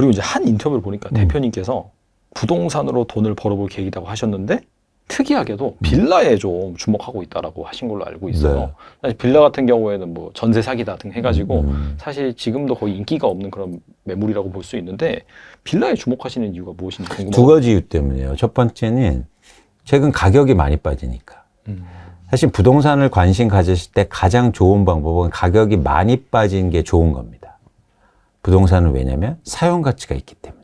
그리고 이제 한 인터뷰를 보니까 대표님께서 부동산으로 돈을 벌어볼 계획이라고 하셨는데 특이하게도 빌라에 좀 주목하고 있다라고 하신 걸로 알고 있어요. 네. 사실 빌라 같은 경우에는 뭐 전세 사기다 등 해가지고 사실 지금도 거의 인기가 없는 그런 매물이라고 볼 수 있는데 빌라에 주목하시는 이유가 무엇인지 궁금해요. 두 가지 이유 때문이에요. 첫 번째는 최근 가격이 많이 빠지니까. 사실 부동산을 관심 가지실 때 가장 좋은 방법은 가격이 많이 빠진 게 좋은 겁니다. 부동산은 왜냐면 사용 가치가 있기 때문에.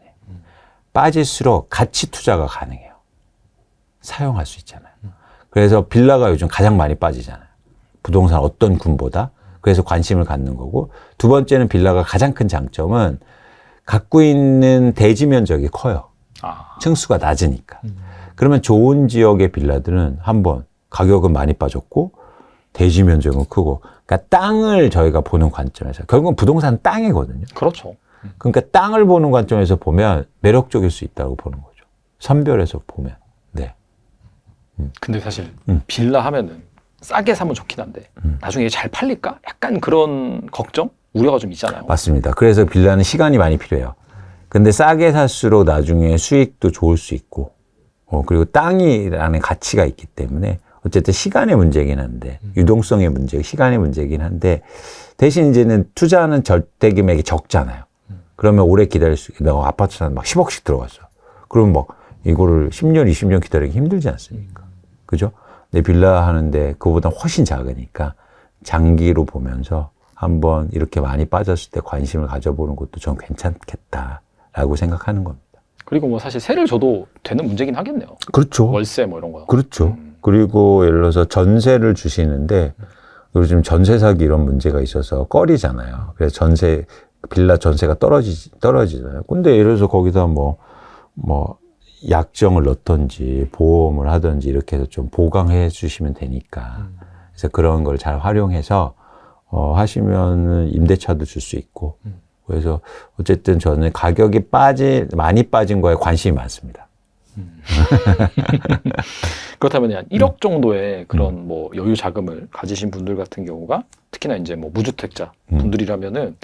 빠질수록 가치 투자가 가능해요. 사용할 수 있잖아요. 그래서 빌라가 요즘 가장 많이 빠지잖아요. 부동산 어떤 군보다. 그래서 관심을 갖는 거고, 두 번째는 빌라가 가장 큰 장점은 갖고 있는 대지 면적이 커요. 층수가 낮으니까. 그러면 좋은 지역의 빌라들은 한번 가격은 많이 빠졌고 대지 면적은 크고, 그러니까 땅을 저희가 보는 관점에서 결국은 부동산 땅이거든요. 그렇죠. 그러니까 땅을 보는 관점에서 보면 매력적일 수 있다고 보는 거죠. 선별해서 보면. 네. 근데 사실 빌라 하면은 싸게 사면 좋긴 한데 나중에 잘 팔릴까? 약간 그런 걱정? 우려가 좀 있잖아요. 맞습니다. 그래서 빌라는 시간이 많이 필요해요. 근데 싸게 살수록 나중에 수익도 좋을 수 있고, 그리고 땅이라는 가치가 있기 때문에 어쨌든 시간의 문제긴 한데, 유동성의 문제, 시간의 문제긴 한데, 대신 이제는 투자하는 절대 금액이 적잖아요. 그러면 오래 기다릴 수 있게, 내가 아파트 사는 막 10억씩 들어갔어. 그러면 막 이거를 10년, 20년 기다리기 힘들지 않습니까? 그죠? 근데 빌라 하는데 그거보다 훨씬 작으니까 장기로 보면서 한번 이렇게 많이 빠졌을 때 관심을 가져보는 것도 전 괜찮겠다라고 생각하는 겁니다. 그리고 뭐 사실 세를 줘도 되는 문제긴 하겠네요. 그렇죠. 월세 뭐 이런 거. 그렇죠. 그리고 예를 들어서 전세를 주시는데 요즘 전세 사기 이런 문제가 있어서 꺼리잖아요. 그래서 빌라 전세가 떨어지잖아요. 근데 예를 들어서 거기다 뭐 약정을 넣던지 보험을 하든지 이렇게 해서 좀 보강해 주시면 되니까. 그래서 그런 걸 잘 활용해서 하시면은 임대차도 줄 수 있고. 그래서 어쨌든 저는 가격이 많이 빠진 거에 관심이 많습니다. 그렇다면 한 1억 정도의 그런 뭐 여유 자금을 가지신 분들 같은 경우가 특히나 이제 뭐 무주택자 분들이라면은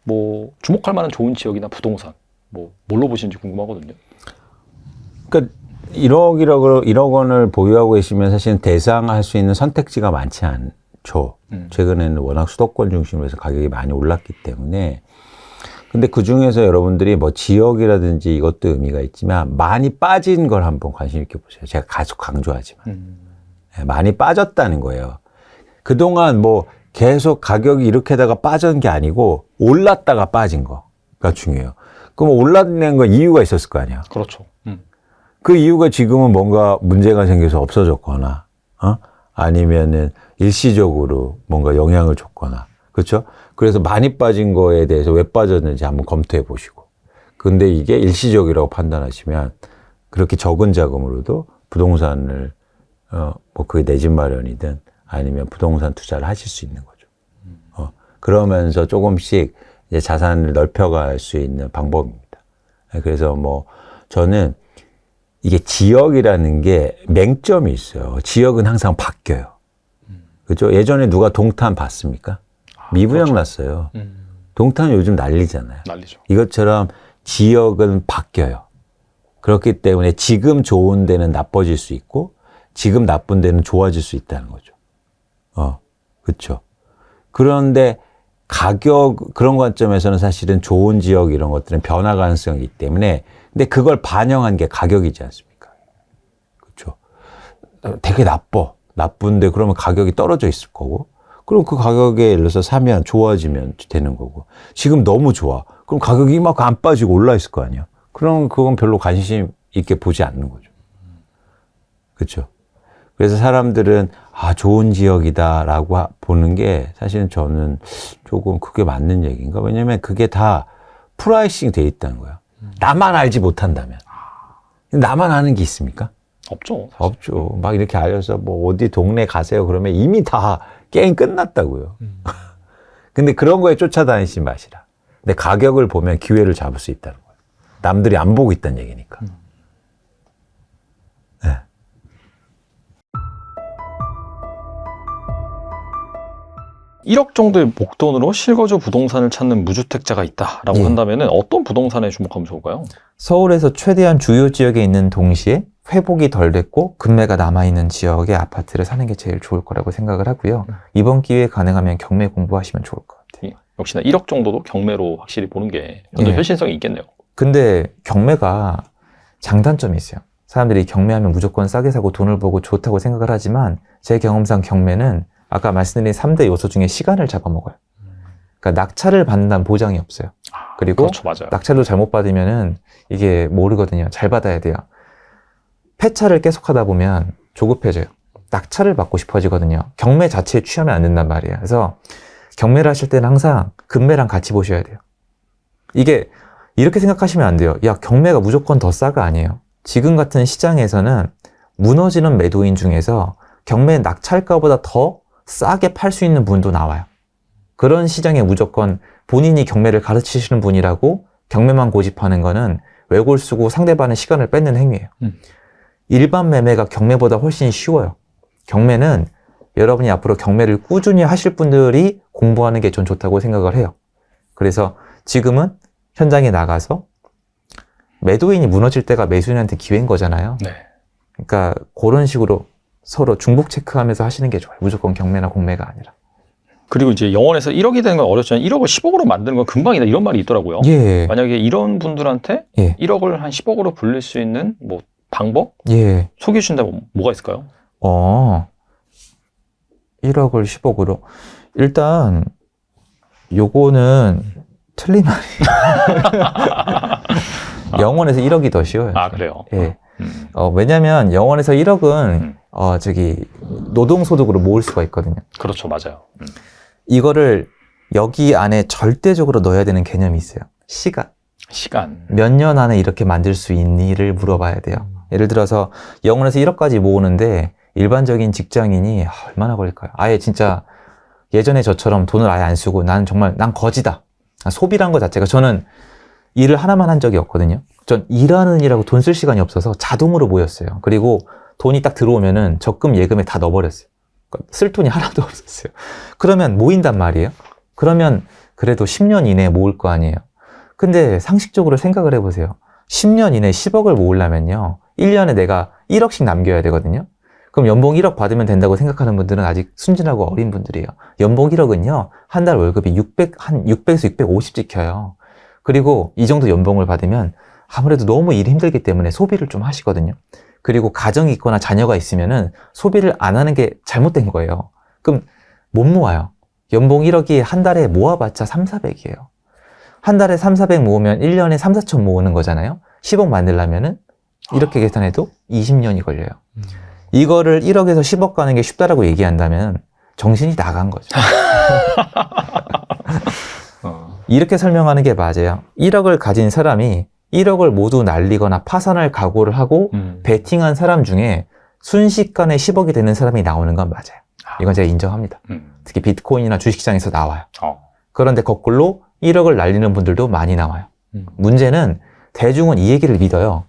뭐 주목할 만한 좋은 지역이나 부동산 뭐 뭘로 보시는지 궁금하거든요. 그러니까 1억 원을 보유하고 계시면 사실은 대상할 수 있는 선택지가 많지 않죠. 최근에는 워낙 수도권 중심으로 해서 가격이 많이 올랐기 때문에. 근데 그 중에서 여러분들이 뭐 지역이라든지 이것도 의미가 있지만 많이 빠진 걸 한번 관심 있게 보세요. 제가 계속 강조하지만. 많이 빠졌다는 거예요. 그동안 뭐 계속 가격이 이렇게다가 빠진 게 아니고 올랐다가 빠진 거가 중요해요. 그럼 올랐는 건 이유가 있었을 거 아니야. 그렇죠. 그 이유가 지금은 뭔가 문제가 생겨서 없어졌거나, 아니면은 일시적으로 뭔가 영향을 줬거나, 그렇죠? 그래서 많이 빠진 거에 대해서 왜 빠졌는지 한번 검토해 보시고. 근데 이게 일시적이라고 판단하시면 그렇게 적은 자금으로도 부동산을, 뭐 그게 내 집 마련이든 아니면 부동산 투자를 하실 수 있는 거죠. 그러면서 조금씩 이제 자산을 넓혀갈 수 있는 방법입니다. 그래서 뭐 저는 이게 지역이라는 게 맹점이 있어요. 지역은 항상 바뀌어요. 그죠? 예전에 누가 동탄 봤습니까? 미분양 그렇죠. 났어요. 동탄 요즘 난리잖아요. 난리죠. 이것처럼 지역은 바뀌어요. 그렇기 때문에 지금 좋은 데는 나빠질 수 있고 지금 나쁜 데는 좋아질 수 있다는 거죠. 그렇죠. 그런데 그런 관점에서는 사실은 좋은 지역 이런 것들은 변화 가능성이 있기 때문에 근데 그걸 반영한 게 가격이지 않습니까? 그렇죠. 되게 나쁜데 그러면 가격이 떨어져 있을 거고 그럼 그 가격에 예를 들어서 사면 좋아지면 되는 거고 지금 너무 좋아. 그럼 가격이 이만큼 안 빠지고 올라 있을 거 아니야. 그럼 그건 별로 관심 있게 보지 않는 거죠. 그렇죠. 그래서 사람들은 좋은 지역이다라고 보는 게 사실은 저는 조금 그게 맞는 얘기인가? 왜냐면 그게 다 프라이싱 돼 있다는 거야. 나만 알지 못한다면. 나만 아는 게 있습니까? 없죠. 사실. 없죠. 막 이렇게 알려서 뭐 어디 동네 가세요 그러면 이미 다 게임 끝났다고요. 근데 그런 거에 쫓아다니지 마시라. 근데 가격을 보면 기회를 잡을 수 있다는 거예요. 남들이 안 보고 있다는 얘기니까. 네. 1억 정도의 목돈으로 실거주 부동산을 찾는 무주택자가 있다라고 예. 한다면은 어떤 부동산에 주목하면 좋을까요? 서울에서 최대한 주요 지역에 있는 동시에 회복이 덜 됐고 금매가 남아있는 지역의 아파트를 사는 게 제일 좋을 거라고 생각을 하고요. 이번 기회에 가능하면 경매 공부하시면 좋을 것 같아요. 역시나 1억 정도도 경매로 확실히 보는 게 좀 더 예. 현실성이 있겠네요. 근데 경매가 장단점이 있어요. 사람들이 경매하면 무조건 싸게 사고 돈을 벌고 좋다고 생각을 하지만 제 경험상 경매는 아까 말씀드린 3대 요소 중에 시간을 잡아먹어요. 그러니까 낙찰을 받는다는 보장이 없어요. 그리고 그렇죠, 맞아요. 낙찰도 잘못 받으면은 이게 모르거든요. 잘 받아야 돼요. 폐차를 계속 하다 보면 조급해져요. 낙찰을 받고 싶어지거든요. 경매 자체에 취하면 안 된단 말이에요. 그래서 경매를 하실 때는 항상 금매랑 같이 보셔야 돼요. 이게 이렇게 생각하시면 안 돼요. 야, 경매가 무조건 더 싸가 아니에요. 지금 같은 시장에서는 무너지는 매도인 중에서 경매 낙찰가보다 더 싸게 팔 수 있는 분도 나와요. 그런 시장에 무조건 본인이 경매를 가르치시는 분이라고 경매만 고집하는 거는 외골 쓰고 상대방의 시간을 뺏는 행위예요. 일반 매매가 경매보다 훨씬 쉬워요. 경매는 여러분이 앞으로 경매를 꾸준히 하실 분들이 공부하는 게 전 좋다고 생각을 해요. 그래서 지금은 현장에 나가서 매도인이 무너질 때가 매수인한테 기회인 거잖아요. 네. 그러니까 그런 식으로 서로 중복 체크하면서 하시는 게 좋아요. 무조건 경매나 공매가 아니라. 그리고 이제 영원에서 1억이 되는 건 어렵지만 1억을 10억으로 만드는 건 금방이다 이런 말이 있더라고요. 예. 만약에 이런 분들한테 예. 1억을 한 10억으로 불릴 수 있는 뭐 방법 예. 소개해 주신다면 뭐가 있을까요? 1억을 10억으로. 일단 요거는 틀린 말이에요. 영원에서 1억이 더 쉬워요. 아, 그래요? 예. 왜냐면 영원에서 1억은 노동소득으로 모을 수가 있거든요. 그렇죠, 맞아요. 이거를 여기 안에 절대적으로 넣어야 되는 개념이 있어요. 시간. 시간. 몇 년 안에 이렇게 만들 수 있니를 물어봐야 돼요. 예를 들어서 영원에서 1억까지 모으는데 일반적인 직장인이 얼마나 걸릴까요? 아예 진짜 예전에 저처럼 돈을 아예 안 쓰고 난 거지다. 소비란 것 자체가 저는 일을 하나만 한 적이 없거든요. 전 일하는 일하고 돈 쓸 시간이 없어서 자동으로 모였어요. 그리고 돈이 딱 들어오면은 적금 예금에 다 넣어버렸어요. 그러니까 쓸 돈이 하나도 없었어요. 그러면 모인단 말이에요. 그러면 그래도 10년 이내에 모을 거 아니에요. 근데 상식적으로 생각을 해보세요. 10년 이내에 10억을 모으려면요. 1년에 내가 1억씩 남겨야 되거든요. 그럼 연봉 1억 받으면 된다고 생각하는 분들은 아직 순진하고 어린 분들이에요. 연봉 1억은요. 한 달 월급이 600에서 650 찍혀요. 그리고 이 정도 연봉을 받으면 아무래도 너무 일이 힘들기 때문에 소비를 좀 하시거든요. 그리고 가정이 있거나 자녀가 있으면은 소비를 안 하는 게 잘못된 거예요. 그럼 못 모아요. 연봉 1억이 한 달에 모아봤자 3, 400이에요. 한 달에 3, 400 모으면 1년에 3, 4천 모으는 거잖아요. 10억 만들려면은 이렇게 계산해도 20년이 걸려요. 이거를 1억에서 10억 가는 게 쉽다라고 얘기한다면 정신이 나간 거죠. 이렇게 설명하는 게 맞아요. 1억을 가진 사람이 1억을 모두 날리거나 파산할 각오를 하고 베팅한 사람 중에 순식간에 10억이 되는 사람이 나오는 건 맞아요. 이건 제가 인정합니다. 특히 비트코인이나 주식시장에서 나와요. 그런데 거꾸로 1억을 날리는 분들도 많이 나와요. 문제는 대중은 이 얘기를 믿어요.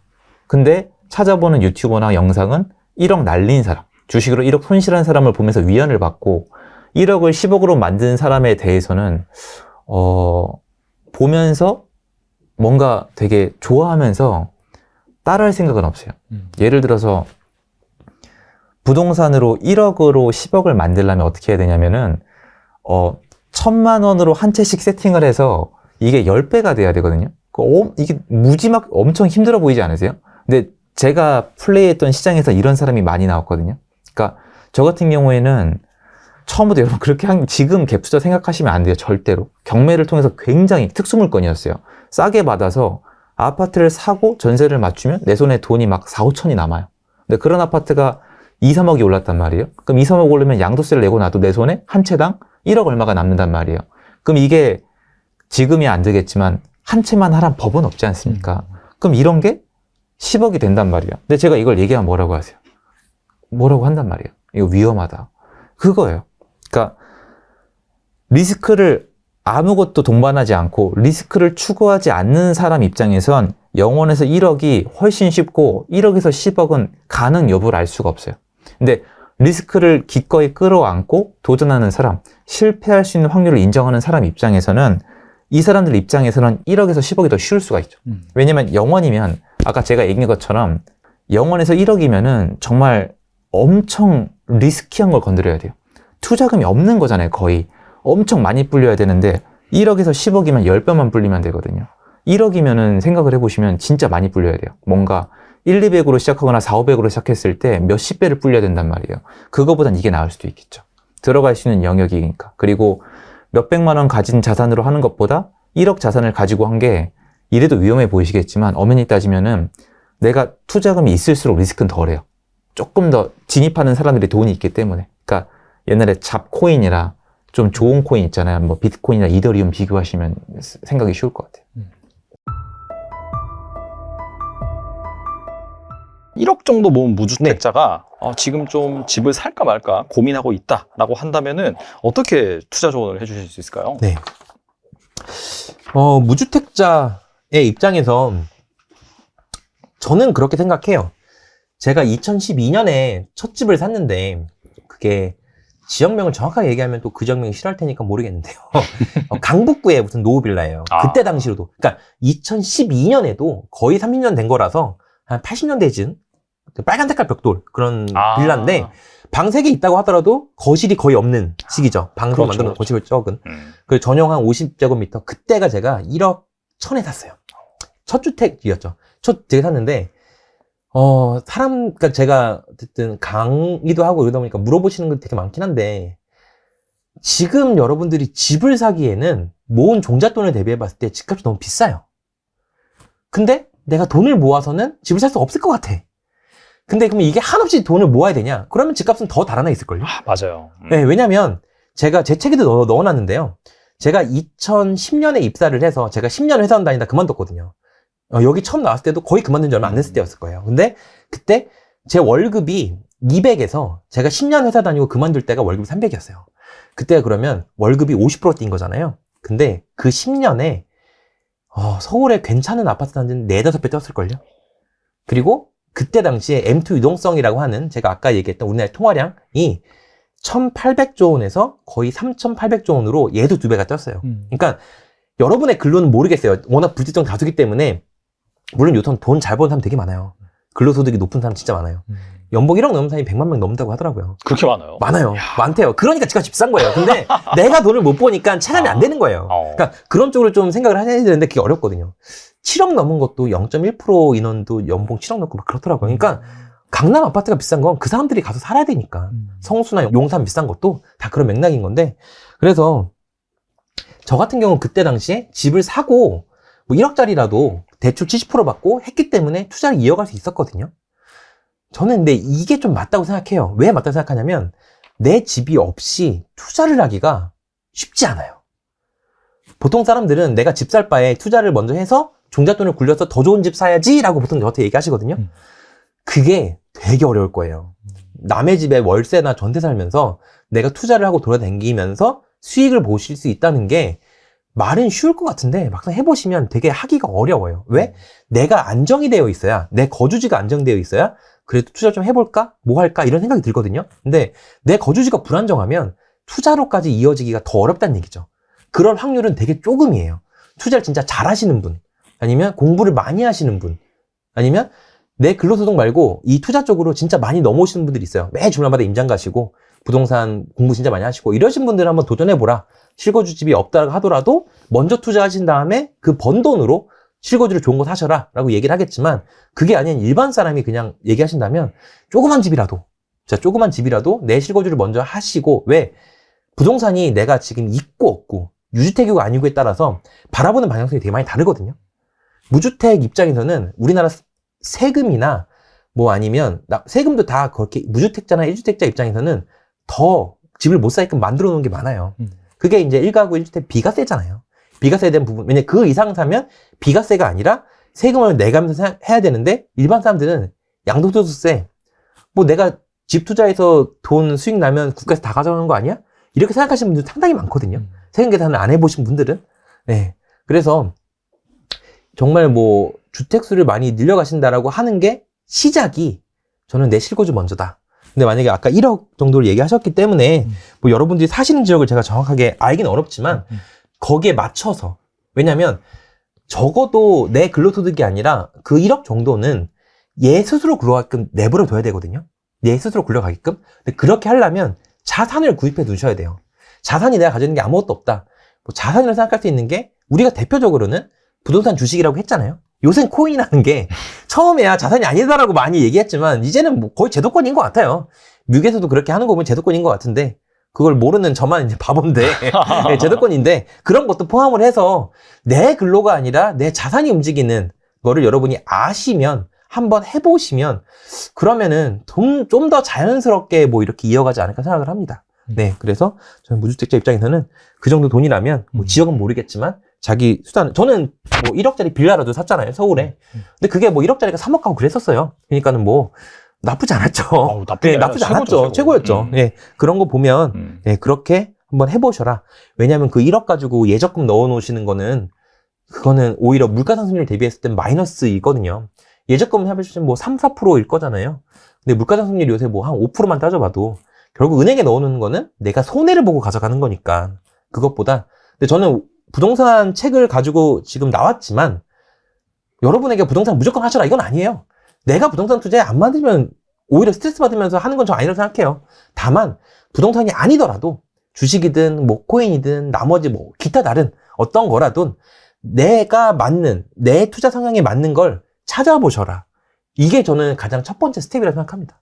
근데 찾아보는 유튜버나 영상은 1억 날린 사람, 주식으로 1억 손실한 사람을 보면서 위안을 받고 1억을 10억으로 만든 사람에 대해서는 보면서 뭔가 되게 좋아하면서 따라할 생각은 없어요. 예를 들어서 부동산으로 1억으로 10억을 만들려면 어떻게 해야 되냐면은 1,000만 원으로 한 채씩 세팅을 해서 이게 10배가 돼야 되거든요. 이게 무지막 엄청 힘들어 보이지 않으세요? 근데 제가 플레이했던 시장에서 이런 사람이 많이 나왔거든요. 그러니까 저 같은 경우에는 처음부터 여러분 그렇게 지금 갭 투자 생각하시면 안 돼요. 절대로. 경매를 통해서 굉장히 특수물건이었어요. 싸게 받아서 아파트를 사고 전세를 맞추면 내 손에 돈이 막 4, 5천이 남아요. 근데 그런 아파트가 2, 3억이 올랐단 말이에요. 그럼 2, 3억 오르면 양도세를 내고 나도 내 손에 한 채당 1억 얼마가 남는단 말이에요. 그럼 이게 지금이 안 되겠지만 한 채만 하란 법은 없지 않습니까? 그럼 이런 게 10억이 된단 말이에요. 근데 제가 이걸 얘기하면 뭐라고 하세요? 뭐라고 한단 말이에요. 이거 위험하다. 그거예요. 그러니까 리스크를 아무것도 동반하지 않고 리스크를 추구하지 않는 사람 입장에선 0원에서 1억이 훨씬 쉽고 1억에서 10억은 가능 여부를 알 수가 없어요. 근데 리스크를 기꺼이 끌어안고 도전하는 사람, 실패할 수 있는 확률을 인정하는 사람 입장에서는 이 사람들 입장에서는 1억에서 10억이 더 쉬울 수가 있죠. 왜냐면 영원이면 아까 제가 얘기한 것처럼 영원에서 1억이면은 정말 엄청 리스키한 걸 건드려야 돼요. 투자금이 없는 거잖아요. 거의 엄청 많이 불려야 되는데 1억에서 10억이면 10배만 불리면 되거든요. 1억이면은 생각을 해보시면 진짜 많이 불려야 돼요. 뭔가 1, 200으로 시작하거나 4, 500으로 시작했을 때 몇십 배를 불려야 된단 말이에요. 그거보단 이게 나을 수도 있겠죠. 들어갈 수 있는 영역이니까. 그리고 몇백만 원 가진 자산으로 하는 것보다 1억 자산을 가지고 한 게 이래도 위험해 보이시겠지만 엄연히 따지면은 내가 투자금이 있을수록 리스크는 덜해요. 조금 더 진입하는 사람들이 돈이 있기 때문에. 그러니까 옛날에 잡코인이라 좀 좋은 코인 있잖아요. 뭐 비트코인이나 이더리움 비교하시면 생각이 쉬울 것 같아요. 1억 정도 모은 무주택자가 지금 좀 집을 살까 말까 고민하고 있다라고 한다면은 어떻게 투자 조언을 해주실 수 있을까요? 네. 무주택자의 입장에서 저는 그렇게 생각해요. 제가 2012년에 첫 집을 샀는데 그게 지역명을 정확하게 얘기하면 또 그 지역명이 싫어할 테니까 모르겠는데요. 강북구에 무슨 노후빌라예요. 그때 당시로도. 그러니까 2012년에도 거의 30년 된 거라서 한 80년대 쯤 빨간 색깔 벽돌 그런 빌라인데 방 3개 있다고 하더라도 거실이 거의 없는 시기죠. 방으로 그렇죠, 만드는 거실이 적은. 음. 그 전용 한 50제곱미터. 그때가 제가 1억 1천에 샀어요. 첫 주택이었죠. 첫 제가 샀는데 그러니까 제가 어쨌든 강의도 하고 이러다 보니까 물어보시는 게 되게 많긴 한데 지금 여러분들이 집을 사기에는 모은 종잣돈을 대비해 봤을 때 집값이 너무 비싸요. 근데 내가 돈을 모아서는 집을 살 수 없을 것 같아. 근데 그러면 이게 한없이 돈을 모아야 되냐? 그러면 집값은 더 달아나 있을걸요? 맞아요. 네, 왜냐면 제가 제 책에도 넣어놨는데요. 제가 2010년에 입사를 해서 제가 10년 회사원 다니다 그만뒀거든요. 여기 처음 나왔을 때도 거의 그만둔 지 얼마 안 됐을 때였을 거예요. 근데 그때 제 월급이 200에서 제가 10년 회사 다니고 그만둘 때가 월급이 300이었어요. 그때가 그러면 월급이 50% 뛴 거잖아요. 근데 그 10년에 서울에 괜찮은 아파트 단지는 4, 5배 뛰었을걸요? 그리고 그때 당시에 M2 유동성이라고 하는 제가 아까 얘기했던 우리나라의 통화량이 1800조 원에서 거의 3800조 원으로 얘도 2배가 뛰었어요. 그러니까 여러분의 근로는 모르겠어요. 워낙 불특정 다수기 때문에 물론 요즘 돈 잘 버는 사람 되게 많아요. 근로소득이 높은 사람 진짜 많아요. 연봉 1억 넘는 사람이 100만 명 넘는다고 하더라고요. 그렇게 많아요? 많아요. 많대요. 그러니까 집값 비싼 거예요. 근데 내가 돈을 못 버니까 체감이 안 되는 거예요. 그러니까 그런 쪽으로 좀 생각을 해야 되는데 그게 어렵거든요. 7억 넘은 것도 0.1% 인원도 연봉 7억 넘고 막 그렇더라고요. 그러니까 강남 아파트가 비싼 건 그 사람들이 가서 살아야 되니까. 성수나 용산 비싼 것도 다 그런 맥락인 건데 그래서 저 같은 경우는 그때 당시에 집을 사고 뭐 1억짜리라도 대출 70% 받고 했기 때문에 투자를 이어갈 수 있었거든요. 저는 근데 이게 좀 맞다고 생각해요. 왜 맞다고 생각하냐면 내 집이 없이 투자를 하기가 쉽지 않아요. 보통 사람들은 내가 집 살 바에 투자를 먼저 해서 종잣돈을 굴려서 더 좋은 집 사야지 라고 보통 저한테 얘기하시거든요. 그게 되게 어려울 거예요. 남의 집에 월세나 전세 살면서 내가 투자를 하고 돌아다니면서 수익을 보실 수 있다는 게 말은 쉬울 것 같은데 막상 해보시면 되게 하기가 어려워요. 왜? 내가 안정이 되어 있어야, 내 거주지가 안정되어 있어야 그래도 투자 좀 해볼까? 뭐 할까? 이런 생각이 들거든요. 근데 내 거주지가 불안정하면 투자로까지 이어지기가 더 어렵다는 얘기죠. 그럴 확률은 되게 조금이에요. 투자를 진짜 잘하시는 분, 아니면 공부를 많이 하시는 분, 아니면 내 근로소득 말고 이 투자 쪽으로 진짜 많이 넘어오시는 분들이 있어요. 매 주말마다 임장 가시고 부동산 공부 진짜 많이 하시고 이러신 분들은 한번 도전해보라. 실거주 집이 없다 하더라도 먼저 투자하신 다음에 그 번 돈으로 실거주를 좋은 거 사셔라 라고 얘기를 하겠지만 그게 아닌 일반 사람이 그냥 얘기하신다면 조그만 집이라도 내 실거주를 먼저 하시고 왜? 부동산이 내가 지금 있고 없고 유주택이고 아니고에 따라서 바라보는 방향성이 되게 많이 다르거든요. 무주택 입장에서는 우리나라 세금이나 뭐 아니면 세금도 다 그렇게 무주택자나 1주택자 입장에서는 더 집을 못 사게끔 만들어 놓은 게 많아요. 그게 이제 1가구 1주택 비과세잖아요. 비과세에 대한 부분, 왜냐면 그 이상 사면 비과세가 아니라 세금을 내가면서 해야 되는데 일반 사람들은 양도소득세, 뭐 내가 집 투자해서 돈 수익 나면 국가에서 다 가져가는 거 아니야? 이렇게 생각하시는 분들 상당히 많거든요. 세금 계산을 안 해보신 분들은. 네. 그래서 정말 뭐 주택수를 많이 늘려가신다라고 하는 게 시작이 저는 내 실거주 먼저다. 근데 만약에 아까 1억 정도를 얘기하셨기 때문에 뭐 여러분들이 사시는 지역을 제가 정확하게 알기는 어렵지만 거기에 맞춰서, 왜냐면 적어도 내 근로소득이 아니라 그 1억 정도는 얘 스스로 굴러가게끔 내버려 둬야 되거든요. 얘 스스로 굴러가게끔. 근데 그렇게 하려면 자산을 구입해 두셔야 돼요. 자산이 내가 가지는 게 아무것도 없다. 뭐 자산이라고 생각할 수 있는 게 우리가 대표적으로는 부동산 주식이라고 했잖아요. 요새 코인이라는 게 처음에야 자산이 아니다라고 많이 얘기했지만 이제는 뭐 거의 제도권인 것 같아요. 미국에서도 그렇게 하는 거 보면 제도권인 것 같은데 그걸 모르는 저만 이제 바본데 네, 제도권인데 그런 것도 포함을 해서 내 근로가 아니라 내 자산이 움직이는 거를 여러분이 아시면 한번 해보시면 그러면은 좀 더 자연스럽게 뭐 이렇게 이어가지 않을까 생각을 합니다. 네, 그래서 저는 무주택자 입장에서는 그 정도 돈이라면 뭐 지역은 모르겠지만 자기 수단, 저는 뭐 1억짜리 빌라라도 샀잖아요, 서울에. 근데 그게 뭐 1억짜리가 3억 가고 그랬었어요. 그러니까는 뭐 나쁘지 않았죠. 나쁘지 네, 나쁘지 않았죠. 최고였죠. 예, 그런 거 보면 예, 그렇게 한번 해보셔라. 왜냐하면 그 1억 가지고 예적금 넣어놓으시는 거는 그거는 오히려 물가 상승률 대비했을 땐 마이너스이거든요. 예적금 해보시면 뭐 3, 4%일 거잖아요. 근데 물가 상승률이 요새 뭐 한 5%만 따져봐도 결국 은행에 넣어놓는 거는 내가 손해를 보고 가져가는 거니까 그것보다. 근데 저는 부동산 책을 가지고 지금 나왔지만 여러분에게 부동산 무조건 하셔라 이건 아니에요. 내가 부동산 투자에 안 맞으면 오히려 스트레스 받으면서 하는 건 저 아니라고 생각해요. 다만 부동산이 아니더라도 주식이든 뭐 코인이든 나머지 뭐 기타 다른 어떤 거라도 내가 맞는 내 투자 성향에 맞는 걸 찾아보셔라. 이게 저는 가장 첫 번째 스텝이라고 생각합니다.